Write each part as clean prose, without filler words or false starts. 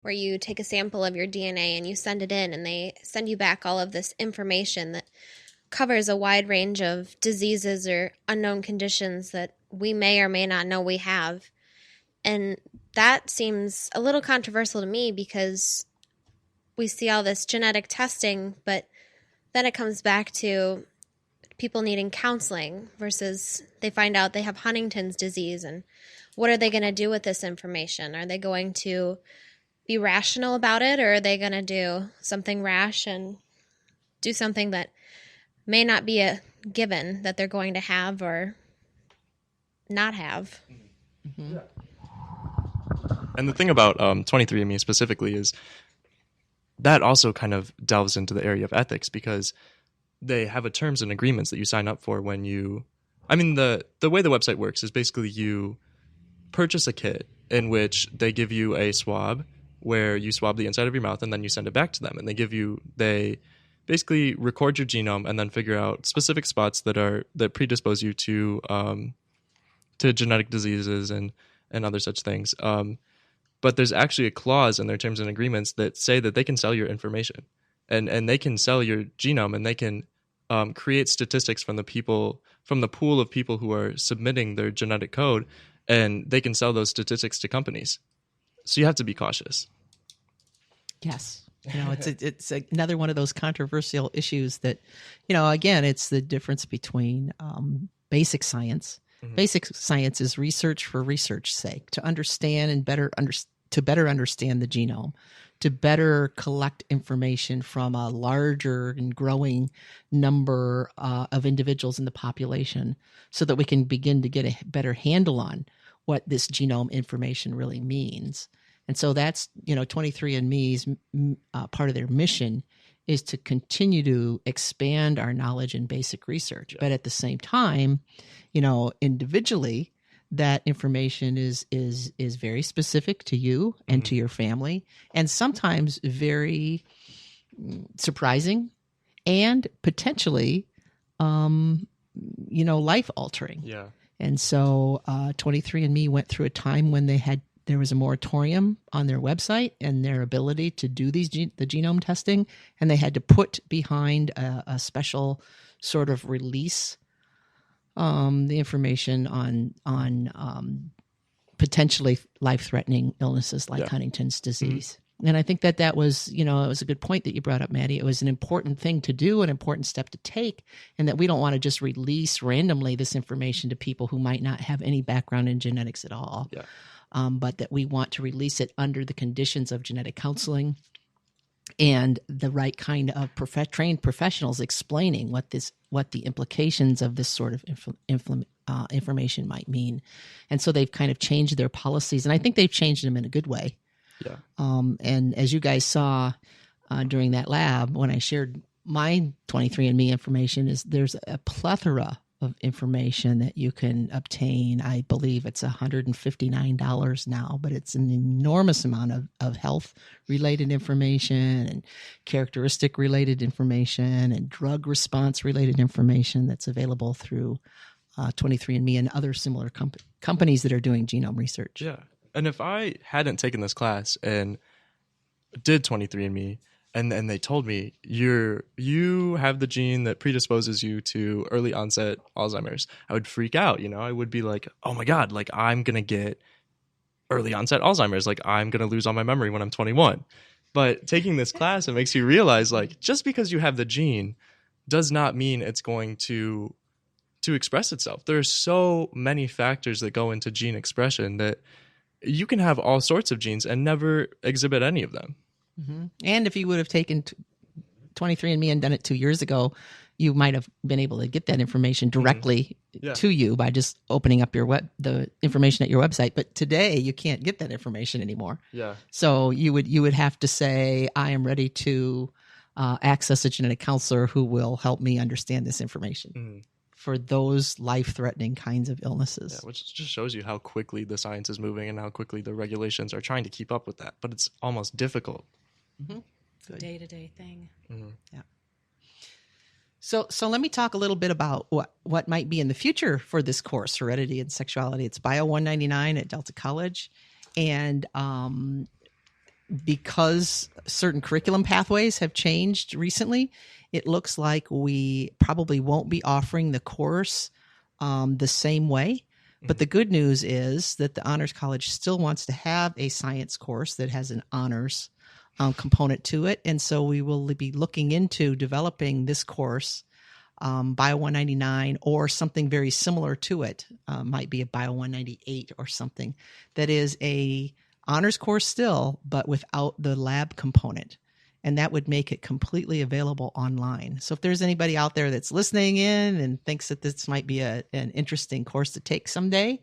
where you take a sample of your DNA and you send it in, and they send you back all of this information that covers a wide range of diseases or unknown conditions that we may or may not know we have. And that seems a little controversial to me because we see all this genetic testing, but then it comes back to people needing counseling versus they find out they have Huntington's disease, and what are they going to do with this information? Are they going to be rational about it, or are they going to do something rash and do something that may not be a given that they're going to have or not have? Mm-hmm. Yeah. And the thing about 23andMe specifically is that also kind of delves into the area of ethics, because they have a terms and agreements that you sign up for when you... I mean, the way the website works is basically you purchase a kit in which they give you a swab where you swab the inside of your mouth and then you send it back to them. And they basically record your genome and then figure out specific spots that predispose you to genetic diseases and other such things. But there's actually a clause in their terms and agreements that say that they can sell your information, and they can sell your genome, and they can create statistics from the pool of people who are submitting their genetic code, and they can sell those statistics to companies. So you have to be cautious. Yes. It's another one of those controversial issues that, again, it's the difference between basic science. Mm-hmm. Basic science is research for research's sake, to understand and better understand the genome, to better collect information from a larger and growing number of individuals in the population, so that we can begin to get a better handle on what this genome information really means. And so that's, 23andMe's part of their mission is to continue to expand our knowledge in basic research. Yeah. But at the same time, individually, that information is very specific to you and to your family, and sometimes very surprising and potentially, life altering. Yeah. And so 23andMe went through a time when there was a moratorium on their website and their ability to do the genome testing, and they had to put behind a special sort of release the information on potentially life-threatening illnesses like Huntington's disease. Mm-hmm. And I think that was, it was a good point that you brought up, Maddie. It was an important thing to do, an important step to take, and that we don't want to just release randomly this information to people who might not have any background in genetics at all. Yeah. But that we want to release it under the conditions of genetic counseling and the right kind of trained professionals explaining what the implications of this sort of information might mean. And so they've kind of changed their policies, and I think they've changed them in a good way. Yeah. And as you guys saw during that lab, when I shared my 23andMe information, there's a plethora of information that you can obtain. I believe it's $159 now, but it's an enormous amount of health-related information and characteristic-related information and drug response-related information that's available through 23andMe and other similar companies that are doing genome research. Yeah. And if I hadn't taken this class and did 23andMe, and they told me you have the gene that predisposes you to early onset Alzheimer's, I would freak out. I would be like, oh my God, like I'm gonna get early onset Alzheimer's, like I'm gonna lose all my memory when I'm 21. But taking this class, it makes you realize, like, just because you have the gene does not mean it's going to express itself. There are so many factors that go into gene expression that you can have all sorts of genes and never exhibit any of them. Mm-hmm. And if you would have taken 23andMe and done it 2 years ago, you might have been able to get that information directly to you by just opening up the information at your website. But today you can't get that information anymore. Yeah. So you would have to say, I am ready to access a genetic counselor who will help me understand this information for those life-threatening kinds of illnesses. Yeah, which just shows you how quickly the science is moving and how quickly the regulations are trying to keep up with that. But it's almost difficult. Mm-hmm. It's a day-to-day thing. Mm-hmm. Yeah. So let me talk a little bit about what might be in the future for this course, Heredity and Sexuality. It's Bio 199 at Delta College. And because certain curriculum pathways have changed recently, it looks like we probably won't be offering the course the same way. But the good news is that the Honors College still wants to have a science course that has an honors component to it. And so we will be looking into developing this course, Bio 199, or something very similar to it. Might be a Bio 198 or something that is a honors course still, but without the lab component. And that would make it completely available online. So if there's anybody out there that's listening in and thinks that this might be an interesting course to take someday,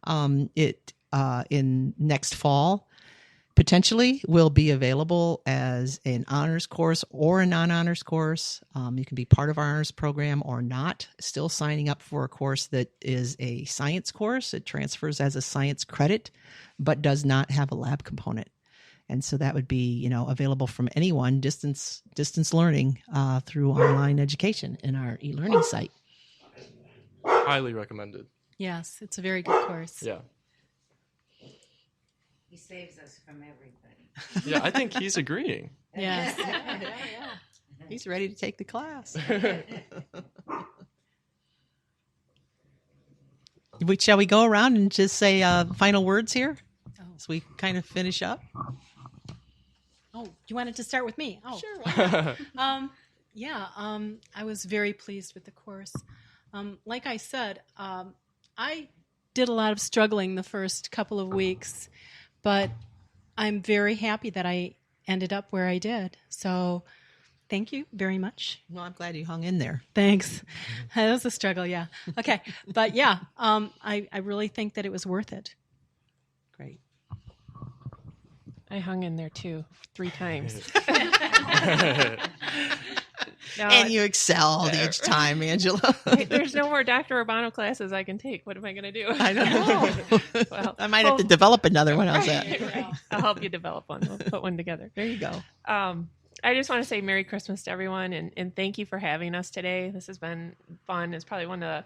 in next fall, potentially will be available as an honors course or a non-honors course. You can be part of our honors program or not. Still signing up for a course that is a science course. It transfers as a science credit, but does not have a lab component. And so that would be, available from anyone, distance learning through online education in our e-learning site. Highly recommended. Yes, it's a very good course. Yeah. He saves us from everybody. Yeah, I think he's agreeing. Yes. He's ready to take the class. Shall we go around and just say final words here as we kind of finish up? Oh, you wanted to start with me? Oh, Sure. I was very pleased with the course. Like I said, I did a lot of struggling the first couple of weeks, but I'm very happy that I ended up where I did. So thank you very much. Well, I'm glad you hung in there. Thanks. That was a struggle, yeah. Okay. But yeah, I really think that it was worth it. Great. I hung in there too, 3 times. And you excelled each time, Angela. There's no more Dr. Urbano classes I can take. What am I going to do? I don't know. Well, I might have to develop another one. How's that? I'll help you develop one. We'll put one together. There you go. I just want to say Merry Christmas to everyone and thank you for having us today. This has been fun. It's probably one of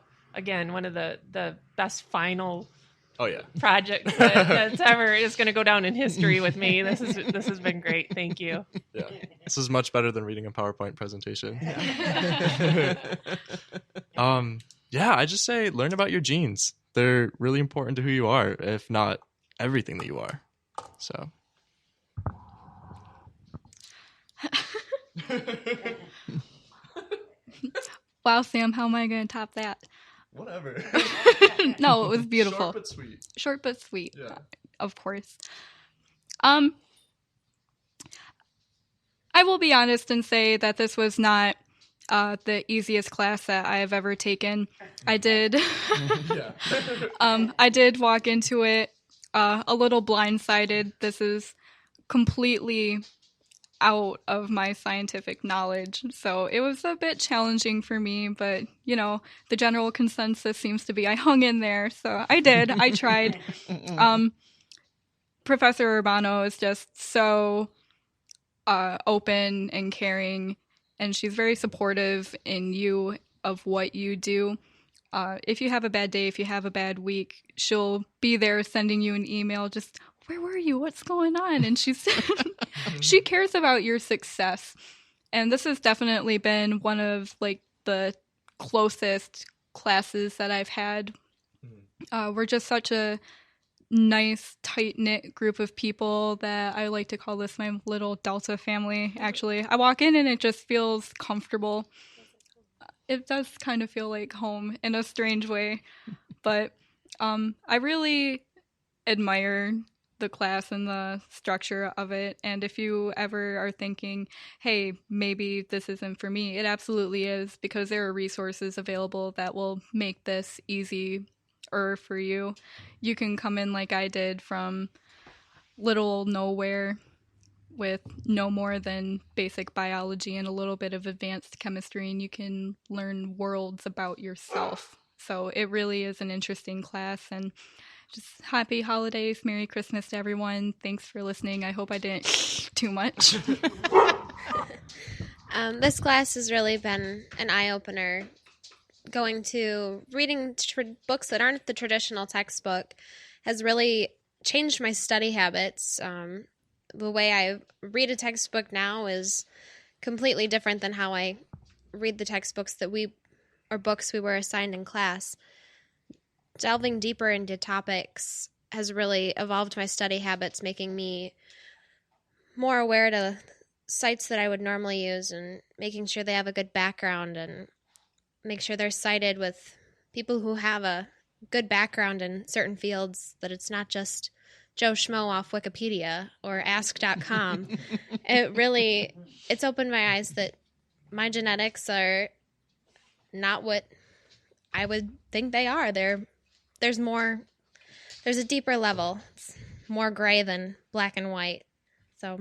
the best final projects that's ever is going to go down in history with me. This has been great. Thank you. Yeah, this is much better than reading a PowerPoint presentation. I just say learn about your genes. They're really important to who you are, if not everything that you are. So. Wow, Sam, how am I going to top that? Whatever. No, it was beautiful. Short but sweet. Short but sweet. Yeah. Of course. I will be honest and say that this was not the easiest class that I have ever taken. I did I did walk into it a little blindsided. This is completely out of my scientific knowledge. So it was a bit challenging for me, but the general consensus seems to be I hung in there. So I did. I tried. Professor Urbano is just so open and caring, and she's very supportive in you of what you do. If you have a bad day, if you have a bad week, she'll be there sending you an email just, where were you? What's going on? And she cares about your success. And this has definitely been one of the closest classes that I've had. We're just such a nice, tight-knit group of people that I like to call this my little Delta family, actually. I walk in and it just feels comfortable. It does kind of feel like home in a strange way. But I really admire the class and the structure of it. And if you ever are thinking, hey, maybe this isn't for me, it absolutely is, because there are resources available that will make this easier for you. You can come in like I did from little nowhere with no more than basic biology and a little bit of advanced chemistry, and you can learn worlds about yourself. So it really is an interesting class, and just happy holidays, Merry Christmas to everyone. Thanks for listening. I hope I didn't too much. This class has really been an eye-opener. Going to reading books that aren't the traditional textbook has really changed my study habits. the way I read a textbook now is completely different than how I read the textbooks books we were assigned in class. Delving deeper into topics has really evolved my study habits, making me more aware to sites that I would normally use and making sure they have a good background and make sure they're cited with people who have a good background in certain fields, that it's not just Joe Schmo off Wikipedia or ask.com. It's opened my eyes that my genetics are not what I would think they are. There's a deeper level. It's more gray than black and white. So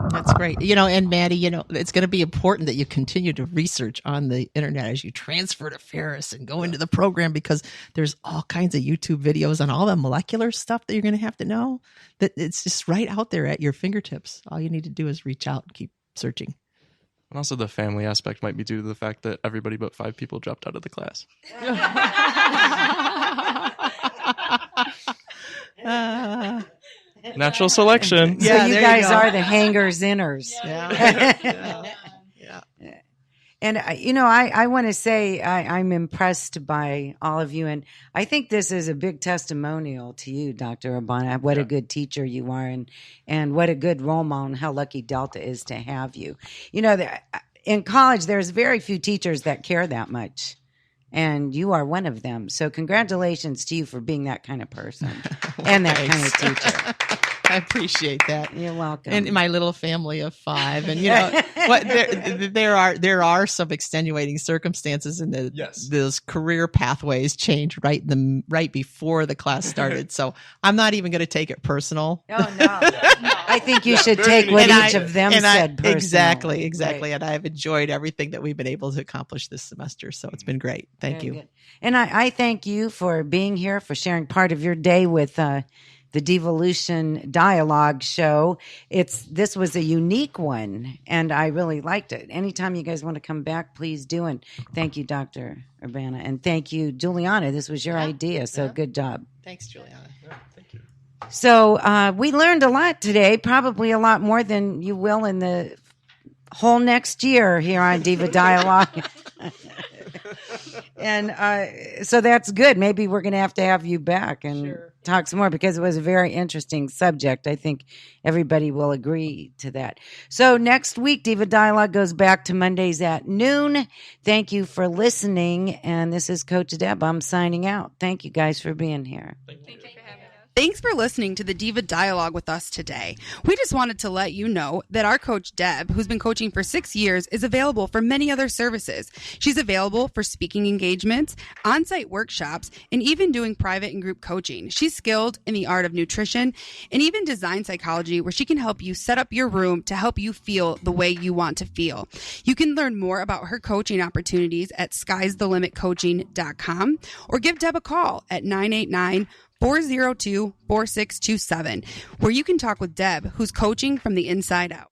that's great. And Maddie, it's going to be important that you continue to research on the internet as you transfer to Ferris and go into the program, because there's all kinds of YouTube videos on all the molecular stuff that you're going to have to know. That it's just right out there at your fingertips. All you need to do is reach out and keep searching. And also the family aspect might be due to the fact that everybody but 5 people dropped out of the class. Natural selection. Yeah, so you guys are the hangers-inners. Yeah. And, I want to say I'm impressed by all of you. And I think this is a big testimonial to you, Dr. Urbano, what a good teacher you are and what a good role model and how lucky Delta is to have you. In college, there's very few teachers that care that much. And you are one of them. So congratulations to you for being that kind of person and that kind of teacher. I appreciate that. You're welcome. And my little family of 5, and there are some extenuating circumstances, and those career pathways changed right before the class started. So I'm not even going to take it personal. Oh no, I think you should take what each of them said personal. Exactly. Right. And I've enjoyed everything that we've been able to accomplish this semester. So it's been great. Thank you. Good. And I thank you for being here, for sharing part of your day with the Diva Dialogue show. This was a unique one, and I really liked it. Anytime you guys want to come back, please do. And thank you, Dr. Urbano. And thank you, Juliana. This was your idea, so good job. Thanks, Juliana. Yeah, thank you. So we learned a lot today, probably a lot more than you will in the whole next year here on Diva Dialogue. And so that's good. Maybe we're going to have you back and talk some more, because it was a very interesting subject. I think everybody will agree to that. So next week, Diva Dialogue goes back to Mondays at noon. Thank you for listening. And this is Coach Deb. I'm signing out. Thank you guys for being here. Thank you for having us. Thanks for listening to the Diva Dialogue with us today. We just wanted to let you know that our coach Deb, who's been coaching for 6 years, is available for many other services. She's available for speaking engagements, on-site workshops, and even doing private and group coaching. She's skilled in the art of nutrition and even design psychology, where she can help you set up your room to help you feel the way you want to feel. You can learn more about her coaching opportunities at sky'sthelimitcoaching.com or give Deb a call at 989-402-4627, where you can talk with Deb, who's coaching from the inside out.